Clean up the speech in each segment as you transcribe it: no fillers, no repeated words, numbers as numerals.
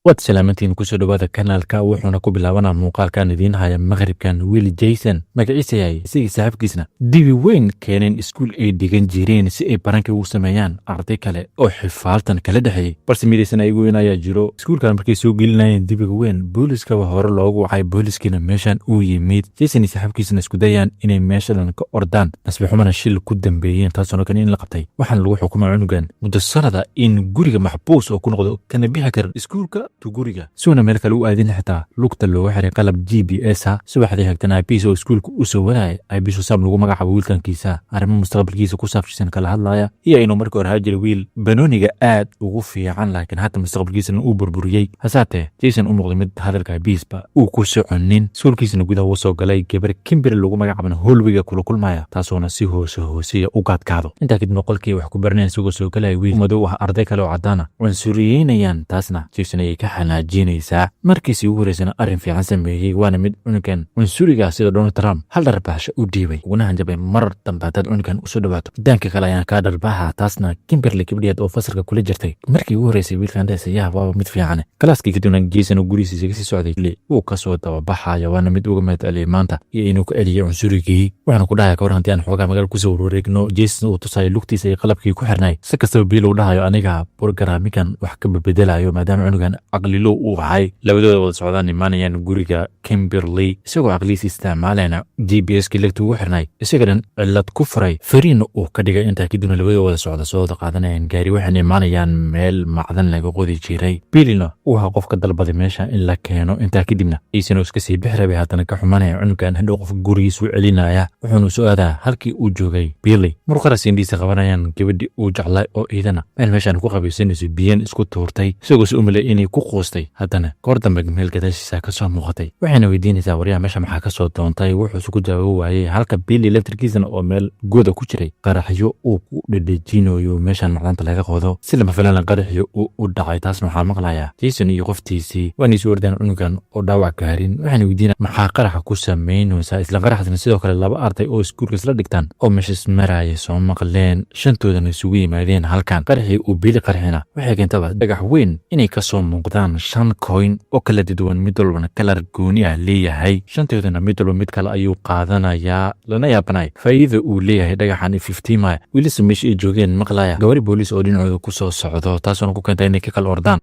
wad salaamantiin kusoo dhawaada kanaalka wuxuuna ku bilaabanaa muuqaalkan idiin haya maqribkan Will Jason magaciisa yahay isagii saaxiibkiisna dibi weyn keeneen iskuul ay dhigan jireen si ay baranka ugu sameeyaan arday kale oo xifaaltan kala dhaxeeyay balse midaysan ayagu weyn ayaa jiro iskuulkan markay soo gelinayeen dibiga weyn booliska hore loogu wacay booliskina meeshan uu yimid Jason iyo saaxiibkiisna isku dayaan inay meeshan ka ordaan nasbixumana shil ku dambeeyeen taasoo kan in la qabtay waxaan lagu xukumay cunugan muddo sanada in guriga maxbuus oo ku noqdo kana bixi karin iskuulka guriga suuna meel kale u aadin xitaa lugta looga xiray qalab GPS subaxdii hagtana IPS oo iskuulka u soo waday IPS sab lagu magacaabo wiilkankiisa arrimo mustaqbalkiisa ku saabsan kala hadlaya iyo inuu markii hore haajir wiil banooniga aad ugu fiican laakiin hadda mustaqbalkiisa uu burburiyay hasaate Jason u muuqday mid hadalka IPS ba uu ku soconin iskuulkiisana gudaha uu soo galay gabar Kimberly lagu magacaabo Holwiga kula kulmaya taasoo si hoose u gaadkaado inta kadib qolkii wax ku barneen soo galay wiil madow ah arday kale oo cadaan ah suriyeenayaan taasna Jason ay ka xanaajinaysa markiisii ugu horeysana arrin fiican sameeyay waana mid cunugan wansuriga sida Donald Trump hal dharbaaxo u dhiibay uguna hanjabay mar dambe dad cunugan u soo dhawaato danka kale ayaan ka dharbaaxa taasna Kimberly gabadheed oo fasalka kula jirtay markii ugu horeysay wiilkan dheesaya waa mid fiican kalaaskii kadibna Jason gurigiisa ka sii socday uu ka soo dababaxayo waana mid uga meedalay maanta iyo inuu ka celiyo wansurigii waxaan ku dhahay ka warantii aan xoogaa magaal ku soo wareegno Jason uu tusay lugtiisa iyo qalabkii ku xirnay si kastaba biil uu dhahayo aniga programmigan wax ka bedelayo maadaama cunugan aqlilo uu ahay labadooda wada socdaan imaanayaan guriga Kimberly isagoo aqliisi isticmaalana GPS kilagta ugu xirnay isaga cilad ku furay fariin uu ka dhigay inta kadibna labadooda wada socda soo qaadanayaan gaari waxaan imaanayaan meel macdan laga qodi jiray Billina uu ha qofka dalbaday meesha in la keeno inta kadibna Jason iska sii bixrabay haddana ka xumanaya cunugan hadhow qof gurigiisa u celinaya wuxuuna soo aadaa halkii uu joogay Billy markaas indhiisa qabanayaan gabadhii uu jeclay oo iidana meeshan ku qabaysanayso biyan isku tuurtay isagoo si umilay inay ku qoostay haddana goor dambe meel gadaashiisa ka soo muuqatay waxayna weydiinaysaa waryaha meesha maxaa ka soo doontay wuxuu isku jawaabo waayay halka Billy laftirkiisana oo meel gooda ku jiray qaraxyo uu ku dhedhejinayo meeshan macdanta laga qodo si lama filaan qaraxyo uu u dhacay taasna waxaa maqlayaa Jason iyo qoftiisii waana soo ordaan cunugan oo dhaawac gaarin waxayna weydiinayaan maxaa qaraxa ku sameynaysaa isla qaraxdana sidoo kale laba arday oo iskuulka isla dhigtaan oo meesha maraya soo maqleen shantoodana isugu yimaadeen halkan qaraxii uu Billy qarxina waxay keentaba dhagax weyn inay ka soo muuqdaan 5 coin oo kala duwan mid walbana kalar gooni ah leeyahay shantoodana mid walba mid kale ayuu qaadanayaa lana yaabanay faa'iido uu leeyahay dhagaxan 50 ma wiilis meeshii joogeen maqlaya gawari booliis oo dhinacooda ku soo socdo taasoo ku keentay inay ka kala ordaan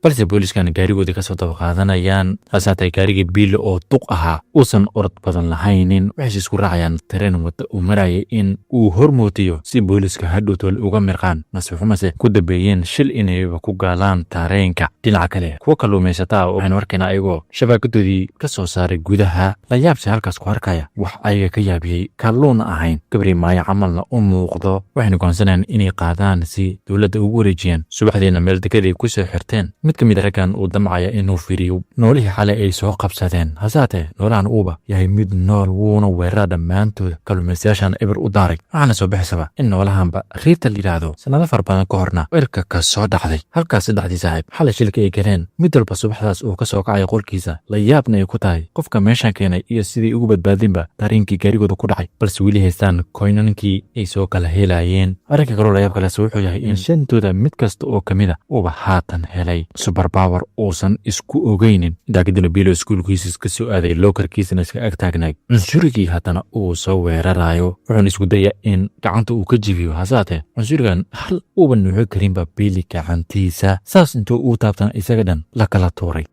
balse booliskana gaarigooda ka soo daba qaadanayaan hasaatay gaarigii Billy oo duq ahaa uusan orod badan lahaynin waxay isku raacayaan tareen wada uu marayay in uu hormootiyo si booliska hadhowtol uga mirqaan nasxumase ku dabeeyeen shil inay ku gaalaan tareenka dhinaca kale kuwa kalluumaysataa oo waxaan warkayna ayagoo shabakadoodii ka soo saaray gudaha la yaabsi halkaas ku arkaya wax ayaga ka yaabiyay kalluun ahayn gabri maaya camalna u muuqdo waxayna go'aansanayaan inay qaadaan si dowladda ugu wareejiyaan subaxdeena meel degaday ku soo xirteen mid kamid raggan uu damcaya inuu firiyo noolihii xalay ay soo qabsadeen hasaate noolahan uuba yahay mid nool wuuna weeraa dhammaantood kalluumaystayaashan eber u daaray waxaana soo bixisaba in noolahanba riita la yidhaahdo sanado far badan ka horna weerka ka soo dhacday halkaas saddexdii saaxiib xalay shilka ay galeen mid walba subaxdaas uu ka soo kacay qolkiisa la yaabna ay ku tahay qofka meeshan keenay iyo sidii ugu badbaadinba tariinkii gaarigooda ku dhacay balse weli haystaan koynankii ay soo kala helayeen arrinka kaloo la yaab kalees wuxuu yahay in shantooda mid kasta oo kamida uuba haatan helay superpower uusan isku ogeynin intaa kadibna Billy iskuulkiisa ka soo aaday lookarkiisana iska ag taagnay cunsurigii haddana uu soo weerarayo wuxuuna isku dayaa in gacanta uu ka jibiyo hasaate cunsurigan hal uuba nuuxo karinba Billy gacantiisa saas intuu uu taabtana isaga dhan la kala tuuray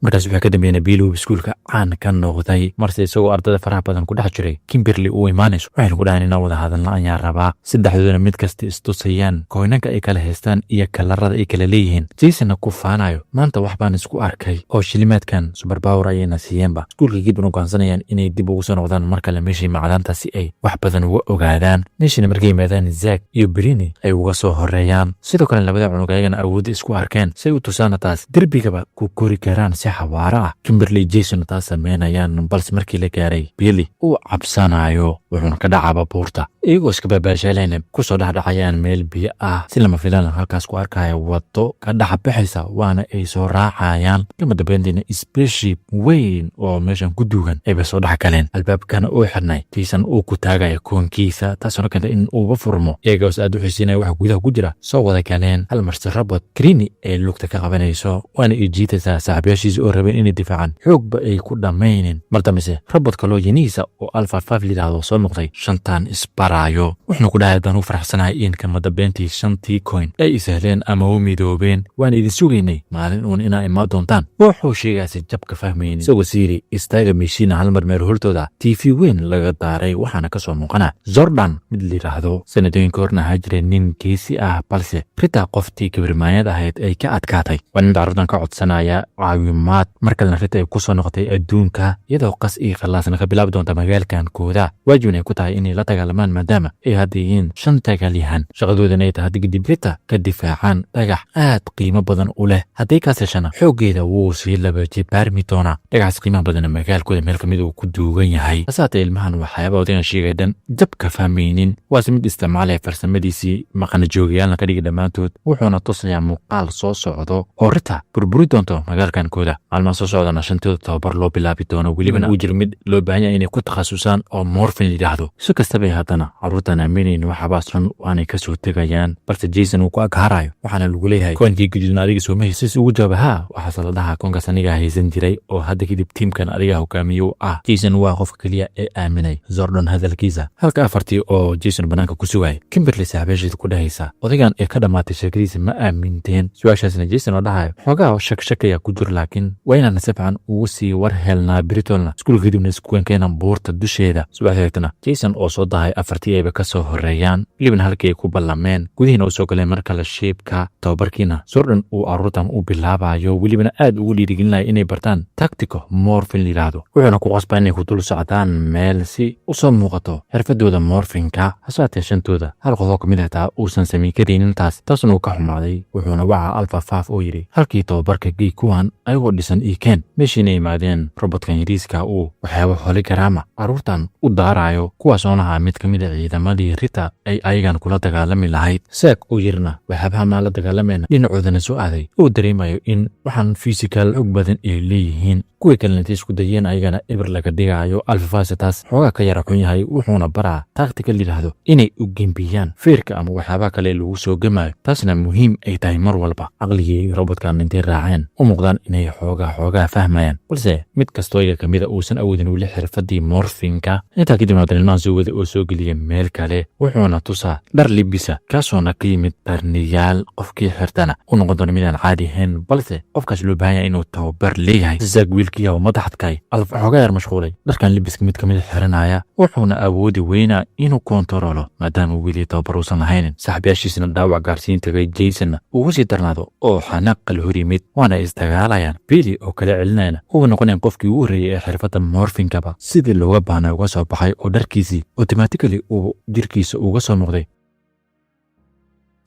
markaas waxa ka dambeeyay Billy iskuulka caan ka noqday marse isagoo ardada faraha badan ku dhex jiray Kimberly uu imaanayso waxay ku dhaanayna wada hadalna ayaa rabaa saddexdoodana mid kasta istusayaan koynanka ay kala haystaan iyo kalarada ay kala leeyihiin Jason ku faanayo maanta wax baan isku arkay oo shilimaadkan superpower ayayna siiyeenba iskuulka gidbana go'aansanayaan inay dib ugu soo noqdaan marka la meeshii macdanta si ay wax badan uga ogaadaan meeshii markay yimaadaan Zack iyo Britney ay uga soo horeeyaan sidoo kale labada cunug ayagana awood isku arkeen say u tusaana taas derbigaba ku kori karaan si xawaare ah. Kimberly Jason taas sameynayaan balse markii la gaaray Billy uu cabsanayo wuxuuna ka dhacaa baabuurta iyagoo iska baabaashaalayna kusoo dhexdhacayaan meel biyo ah si lama filaan halkaas ku arkaya wado ka dhaxbaxaysa waana ay soo raacayaan kama dambeyntiina spaceship weyn oo meeshan ku duugan ay soo dhex galeen albaabkana uu xirnay Jason uu ku taagaya koonkiisa taasoo keentay in uu furmo iyagoo aad u xiisinaya waxa gudaha ku jira soo wada galeen hal mar si robot Greeny ay lugta ka qabanayso waana ay jiitaysaa saaxiibayaashiisa oo rabeen inay difaacaan xoogba ay ku dhammayneen mardamise robot kaloo yaniisa oo Alpha 5 lidhaahdo soo noqday shantaan isbaraayo wuxuuna ku dhahay danu faraxsanahay in kama dambeyntii shantii coin ay isahleen ama u midoobeen waana idin sugaynay maalin uun inaa imaan doontaan wuxuu sheegaasi jabka fahmaynin isagoo siiri istaaga meeshiina hal mar meel hortooda TV weyn laga daaray waxaana kasoo muuqana Jordan mid lidhaahdo sanadooyinka horna ahaa jiray nin geesi ah balse Rita qoftii kibirmaanyad ahayd ay ka adkaatay waa nin carruurtan ka codsanaya caawimaad markalena Rita ay kusoo noqotay adduunka iyadoo qas iyo khalaasna ka bilaabi doonta magaalkankooda waajibna ay ku tahay inay la dagaalamaan maadaama ay hadda yihiin 5 dagaalyahan shaqadoodana ay tahay hadda kadib Rita ka difaacaan dhagax aad qiimo badan u leh haddii kaas heshana xooggeeda wuu sii laba jibaarmi doonaa dhagaxaas qiimaha badana magaalkooda meel kamid uu ku duugan yahay hasaatee ilmahan waxyaaba odagan sheegay dhan jabka fahmaynin waase mid isticmaalaya farsamadiisii maqana joogayaalna ka dhigi dhammaantood wuxuuna tusayaa muuqaal soo socdo oo Rita burburi doonto magaalkankooda maalmaha soo socdana shantooda tababar loo bilaabi doono welibana uu jiro mid loo baahan yahay inay ku takhasusaan oo morphin lidhaahdo si kastabay haddana carruurtan aaminayn waxabaasran waanay kasoo tegayaan balse Jason uu ku aghaarayo waxaana lagu leeyahay koonkii guduudna adiga soo mahaysis ugu jawaaba haa waxaase la dhahaa koonkaas aniga haysan jiray oo hadda kadib tiimkan adiga hogaamiye u ah Jason waa qofka keliya ee aaminay Jordan hadalkiisa halka afartii oo Jason banaanka ku sugay Kimberly saaxiibadeed ku dhahaysa odagan ee ka dhamaatay sheekadiisa ma aaminteen su'aashaasna Jason oo dhahay xogaa shakaya ku jir laakiin wayna safan ugu sii war helnaa Britolna iskuulka kadibna isku keenan buurta dusheeda subaxdeedna Jason oo soo dahay afartii ayba ka soo horeeyaan libna halkii ku ballameen gudihiina u soo galeen marka la sheebka tababarkiina Jordan uu carruurtan u bilaabayo welibana aad ugu dhiirigelinaya inay bartaan tactical morphin lidhaahdo wuxuuna ku qasbaa inay ku dul socdaan meel si u soo muuqato xirfadooda morphinka hasaatee shantooda hal qof oo kamid ah uusan samayn karaynin taasna uu ka xumaaday wuxuuna waca Alpha 5 oo yidhi halkii tababarka gey kuwan ayagoo dhisan iikeen meeshiina imaadeen robotkan yariiska uu waxyaaba hologarama carruurtan u daarayo kuwaasoon ahaa mid kamid a ciidamadii Rita ay ayagan kula dagaalami lahayd Zack oo yirna waxyaabaha maa la dagaalamayna dhinacoodana soo aaday uu dareemayo in waxaan physical xoog badan ay leeyihiin kuwii kalena intay isku dayeen ayagana eber laga dhigayo Alpha 5 taas xoogaa ka yara xun yahay wuxuuna baraa tactical lidhaahdo inay u gembiyaan feerka ama waxyaabaha kale lagu soo gemayo taasna muhiim ay tahay mar walba caqligii robotkan intay raaceen u muuqdaan inay xoogaa fahmayaan balse mid kastoo iyaga kamid a uusan awoodin weli xirfadii morphinka intaa kadibna ilmahan soo wada oo soo geliyay meel kale wuxuuna tusaa dhar libisa kaasoona ka yimid dharniyaal qofkii xirtana u noqon doona midaan caadi ahayn balse qofkaas loo baahan yahay inuu tababar leeyahay Zack wiilkiya oo madaxadkay Alpha xoogaa yar mashquulay dharkan libiska mid kamid xiranaya wuxuuna awoodi weynaa inuu koontaroolo maadaama weli tababar uusan lahaynin saaxiibayaashiisna dhaawac gaarsiin tagay Jasonna ugu sii darnaado oo xanaaq kala hor yimid waana isdagaalayaan Billy oo kala celinayana uu noqonaya qofkii ugu horreeyay ee xirfadda morphinkaba sidii looga baahnaa uga soo baxay oo dharkiisii automatically uu jirkiisa uga soo muuqday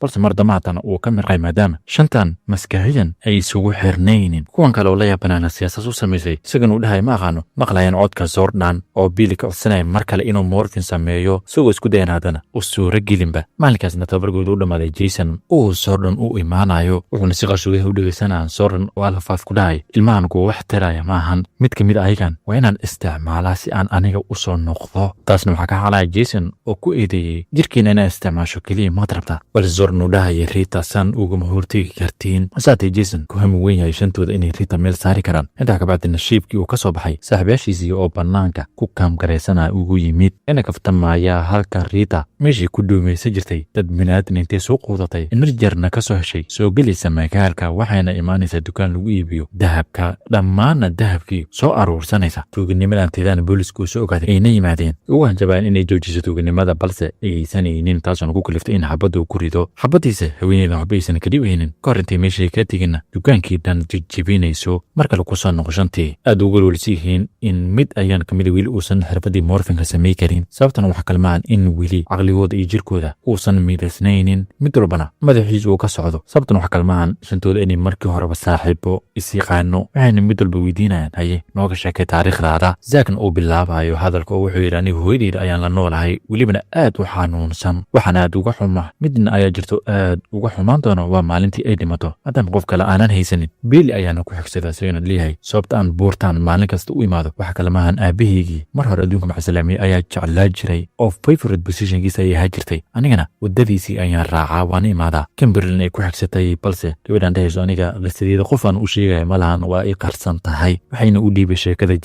balse mar damaatana uu ka mirqay maadaama shantan maskaxiyan ay isugu xirnaynin kuwan kale oo la yaabanaana siyaasad u samaysay isagana uu dhahay ma aqaano maqlayaan codka Jordan oo Billy ka codsanaya mar kale inuu morphin sameeyo isagoo isku dayan haddana u suura gelinba maalinkaasna tababarkooda u dhammaaday Jason uu Jordan u imaanayo wuxuuna si qarsoodi u dhegeysanaa Jordan oo Alpha 5 ku dhahay ilmahan ku wax tiraya maahan mid kamid ayagan waa inaan isticmaalaa si aan aniga u soo noqdo taasna waxaa ka xalaya Jason oo ku eedeeyay jirkiina inaa isticmaasho keliya ma rabtaa balse nudhahay Rita san ugu mahortigi kartiin hasaatee Jason ku hami weyn yahay shantooda inay Rita meel saari karaan intaa ka bacdina shiibkii uu ka soo baxay saaxiibayaashiisii oo banaanka ku kaamgaraysanaya ugu yimid ina kaftamaya halka Rita meeshii ku dhuumaysa jirtay dad binaadin intay soo quudatay enerjarna ka soo heshay soo gelaysa magaalka waxayna imaanaysa dukaan lagu iibiyo dahabka dhammaana dahabkii soo aruursanaysa tuuganimadan teedana boolisku soo ogaaday ayna yimaadeen ugu hanjabaan inay joojiso tuuganimada balse aysanaynin taasoo ku kaliftay in xabaddu ku rido xabadiisa haweeneyda waxbaysan ka dhibaynin kahor intay meeshay ka tegina dukaankii dhan jijibinayso mar kale ku soo noqoshantii aad ugu welwelsiyihiin in mid ayaan kamid weli uusan xirfadii morfinka samey karin sababtana waxa kalmaan in weli caqligooda iyo jirkooda uusan midaysnaynin mid walbana madaxiisu uu ka socdo sababtana waxa kalmaan shantooda inay markii horeba saaxiibo isyaqaano waxayna mid walba weydiinayaan haye nooga sheekay taariikhdaada zaakna uu bilaabayo hadalka oo wuxuu yidhi aniga hooyadeyda ayaan la noolahay welibana aad u xanuunsan waxaan aad uga xuma midna ayaa jirto aad uga xumaan doono waa maalintii ay dhimato maadaama qof kale aanan haysanin beeli ayaana ku xigsada isagana leeyahay sababta aan buurtaan maalin kasta u imaado waxa kale maahan aabahaygii mar hore adduunka maxasalaamiye ayaa jeclaa jiray oo favorite positionkiisa ayay ahaa jirtay anigana waddadiisii ayaan raacaa waana imaadaa kimberlin ay ku xigsatay balse gabadhaan dhahayso aniga qisadeeda qof aan u sheegaya ma lahan waa i qarsan tahay waxayna u dhiibay sheekada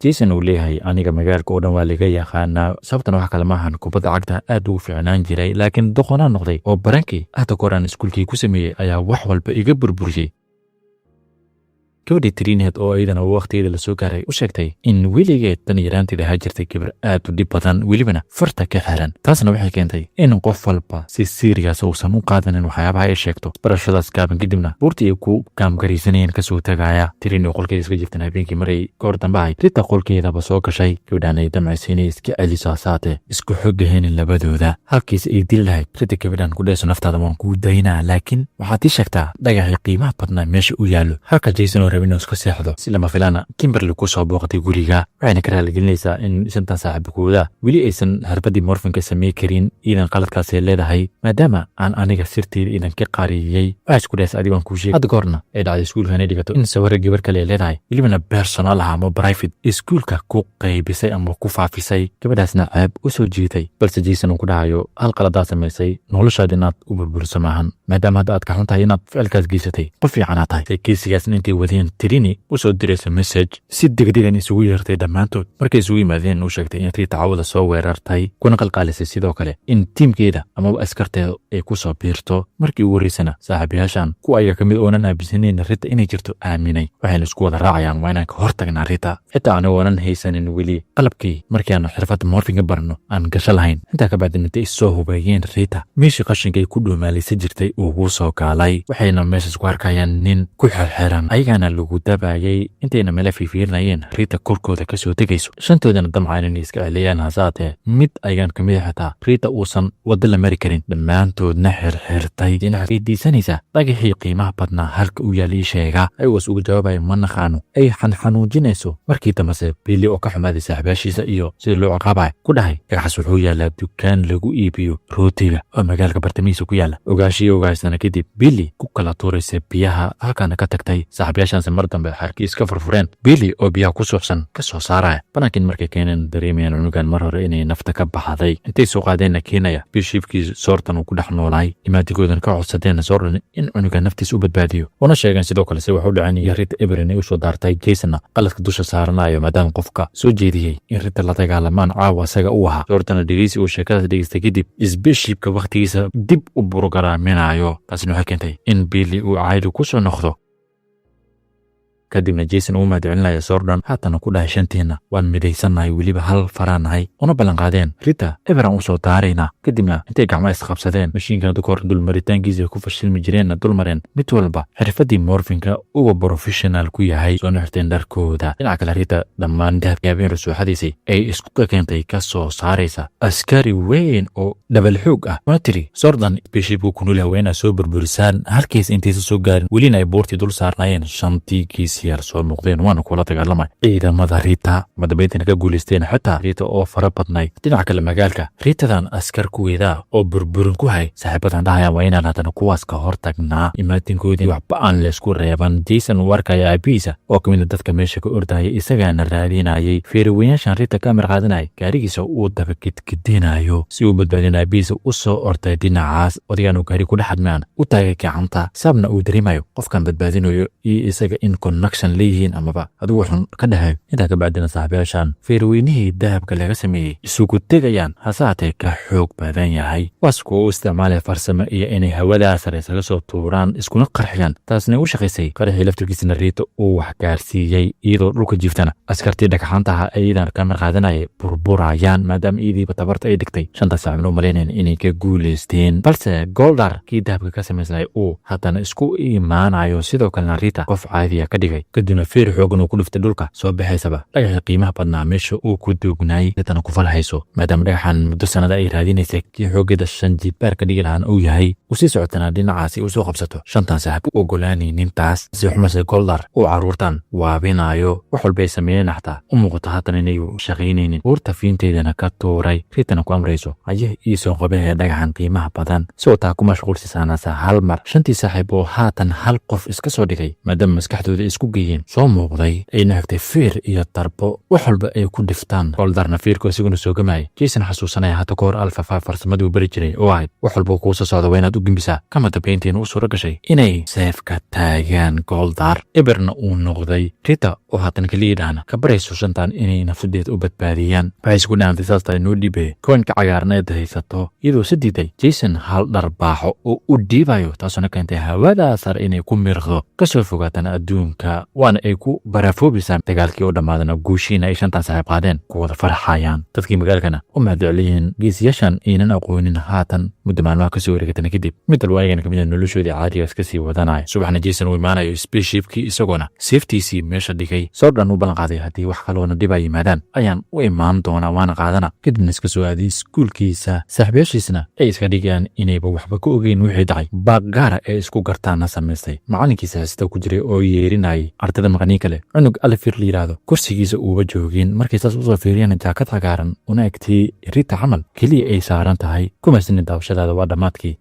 jason uu leeyahay aniga magaalka oo dhan waa laga yaqaanaa sababtana waxa kale maahan kubadda cagta aad ugu fiicnaan jiray laakiin doqonaan noqday oo barankii hadda koraan iskuulkii ku sameeyey ayaa wax walba iga burburiyey gabadhii tiriinheed oo iyadana waqtigeeda la soo gaaray u sheegtay in weligeed tan yaraanteeda ahaa jirtay gabar aad u dhib badan welibana farta ka xiran taasna waxay keentay in qof walba si siirigaas uusan u qaadanin waxyaabaha ay sheegto barashadaas gaaban kadibna buurtii ay ku kaamgaraysanayeen kasoo tagaaya tiriin oo qolkeeda iska jirtan habeenkii maray goor dambe ahayd rita qolkeedaba soo gashay gabadhaan ay damcaysa inay iska celiso hasaatee isku xogahaynin labadooda halkiisa ay dili lahayd rita gabadhaan ku dhayso naftaada waan kuu daynaa laakiin waxaad ii sheegtaa dhagaxii qiimaha badnaa meesha u yaallo halka jason oo inuu iska seexdo si lama filaana kimberly ku soo booqatay guriga waxayna ka raaligelinaysaa in shantan saaxiibkooda weli aysan xirfadii morfinka samey karin iidan qaladkaasay leedahay maadaama aan aniga sirteeda iidan ka qaariyey waxaa isku dhahaysa adigaan kuu sheegay hadda goorna ay dhacday iskuulka inay dhigato in sawirra gabar kale ay leedahay welibana personal ah ama private iskuulka ku qaybisay ama ku faafisay gabadhaasna ceeb u soo jiitay balse jason uu ku dhahayo hal qaladaad samaysay noloshaada inaad u burburso maahan maadaama hadda aad ka xun tahay inaad ficilkaas geysatay qof fiicanaa tahay saykiisigaasna intay wadeen tirini u soo diraysa message si degdegan isugu yeertay dhammaantood markay isugu yimaadeen u sheegtay in riita cawada soo weerartay kuna qalqaalisay sidoo kale in tiimkeeda amaba askarteeda ay ku soo biirto markii ugu horreysana saaxiibayaashan kuwa ayaga ka mid oonan aabisanayn rita inay jirto aaminay waxayna isku wada raacayaan waa inaan ka hor tagnaa rita xitaa anigoonan haysanin weli qalabkii markii aan xirfadda morfinga barno aan gasho lahayn intaa kabacdin intay issoo hubeeyeen rita meeshii qashinkay ku dhuumaalaysa jirtay ugu soo kaalay waxayna meeshaas ku arkayaan nin ku xirxiran ayagaana lagu dabayay intayna meela fiifiirinayeen rita korkooda ka soo tegayso shantoodana damcaan inay iska celiyaan hasaatee mid ayagaan ka mid xitaa rita uusan waddo la mari karin dhammaantoodna xirxirtay dhinaca weydiisanaysa dhagaxii qiimaha badnaa halka u yaal ii sheega ayagaas uga jawaabaya ma naqaano ay xanuujinayso markii dambase bili oo ka xumaaday saaxiibaashiisa iyo sida loo ciqaabaya ku dhahay dhagaxaas wuxuu yaalaa dukaan lagu iibiyo rootiga oo magaalka bartamihiisa ku yaala ogaashii ogaasana kadib bili ku kala tuuraysa biyaha halkaana ka tagtay saaxiibayaashaanse mar dambe xarkii iska furfureen bili oo biyaha ku suuxsan ka soo saaraya banaankii markay keeneen dareemayaan cunugan mar hore inay nafta ka baxday intay soo qaadeenna keenaya bishiifkii soortan uu ku dhex noolaay imaadigoodan ka codsadeenna soordan in cunugan naftiis u badbaadiyo una sheegeen sidoo kale se waxu dhacan iyo rita eberin ay u soo daartay jasonna qaladka dusha saaranayo maadaama qofka soo jeediyey in rita la dagaalamaan caawa asaga u ahaa soortana dhegeysi uu sheekadaas dhegeystay kadib isbishiibka wakhtigiisa dib u burgaraaminayo taasina waxay keentay in bili uu cayli ku soo noqdo kadibna jason uu mahadcelinaya soordan haatana ku dhahay shantiina waan midaysannahay weliba hal faraanahay una ballanqaadeen rita eberan u soo daaraynaa kadibna intay gacmo isqabsadeen mashiinkan dukoor dulmaritaankiisa ku fashilmi jireenna dulmareen mid walba xirfadii morfinka uga professional ku yahay soo nixirteen dharkooda dhinaca kale rita dhammaan dahabkii habeen rasuuxadiisay ay isku keentay ka soo saaraysa askari weyn oo dhabal xoog ah una tiri soordan bishii buu ku nool haweenaa soo burburisaan halkiisa intaysa soo gaarin welina ay buurtii dul saarnaayeen shantiikiis yar soo muuqdeen waana kula dagaalamay ciidamada rita madabeyntina ka guulaysteen xitaa rita oo fara badnay dhinaca kale magaalka ritadan askar kuweeda oo burburin ku hay saaxiibadan dhahayaan waa inaan haddana kuwaas ka hor tagnaa imaatinkoodii waxba aan laysku reeban jason uu arkaya aabihiisa oo kamid a dadka meesha ka ordayay isagaana raadinayay feeraweyaashan rita ka amar qaadanayay gaarigiisa uu dabagedgedinayo si uu badbaadina aabihiisa u soo ortay dhinacaas odagaan uu gaari kudhex hadmaan u taagay gacanta sababna uu dareemayo qofkan badbaadinayo iyo isaga in connection leeyihiin amaba adigu wuxuun ka dhahay intaa ka bacdina saaxiibayaashan feerweynihii dahabka laga sameeyey isugu tegayaan hasaatee ka xoog badan yahay waas kuwa u isticmaalaya farsamo iyo inay hawadaa sare isaga soo tuuraan iskuna qarxiyaan taasna u shaqaysay qaraxii laftirkiisana riita uu wax gaarsiiyey iyadoo dhulka jiiftana askartii dhagxaantaha ayadan ka marqaadanayay burburayaan maadaama iidiiba tabarta ay dhigtay shanta saacibna u malaynayn inay ka guulaysteen balse goldar kii dahabka ka samaysnay uu haddana isku imaanayo sidoo kalena riita qof caadiya ka dhigay kadibna feer xoogan uu ku dhiftay dhulka soo baxaysaba dhagaxii qiimaha badnaa meesha uu ku duugnaayay dadana ku falhayso maadaama dhagaxan muddo sanada ay raadinaysay kii xoogeeda 5 jibaar ka dhigi lahaan uu yahay usii socotana dhinacaasi uu soo qabsato shantan saaxib u ogolaanaynin taas si xumase goldar uu caruurtan waabinayo wax walba ay sameeyeen xataa u muuqato haatan inay shaqaynaynin uurta fiinteedana ka tuuray riitana ku amrayso ayah ii soo qabahee dhagaxan qiimaha badan si uu taa ku mashquulsisaanasa hal mar shantii saaxiib oo haatan hal qof iska soo dhigay maadaama maskaxdooda isku geeyeen soo muuqday ayna hagtay feer iyo darbo wax walba ay ku dhiftaan goldarna feerku isiguna soo gamayay jason xasuusanaya hata ka hor alfa 5 farsamadii uu bari jiray oo ahayd wax walba kuu soo socda waa inaad u gimbisaa kama dambayntiina u suura gashay inay seefka taagaan goldar eberna uu noqday rita oo haatan kaliidhaana ka barayso shantan inay nafsadeeda u badbaadiyaan waxay isku dhaantay saasta noo dhibe koonka cagaarna eed haysato iyadoo si diiday jason hal dharbaaxo oo u dhiibayo taasuna keentay hawadaa sare inay ku mirqdo kasoo fogaatana adduunka waana ay ku barafoobisaa dagaalkii oo dhammaadana guushiina ay shantan saaxiib qaadeen ku wada farxayaan dadkii magaalkana u mahadceliyiin geesiyaashan aynan aqoonin haatan muddo maalmaha kasoo wareegatana kadib mid walba ayagana kamid a noloshoodii caadiga iska sii wadanaya subaxna jason uu imaanayo spaceshipkii isagoona seeftiisii meesha dhigay soo dhan u ballan qaaday haddii wax kaloona dhib ay yimaadaan ayaan u imaan doonaa waana qaadana kadibna iska soo aaday iskuulkiisa saaxiibayaashiisna ay iska dhigayaan inayba waxba ka ogeyn wixii dhacay baaqgaara ee isku gartaana samaystay macalinkiisa sida ku jiray oo yeerinayay ardada maqanii kale cunug alifir la yidhaahdo kursigiisa uuba joogin markay saas usoo fiiriyana jaakad cagaaran una egtii rita camal keliya ay saaran tahay kumasinin daawashadaada waa dhammaadkii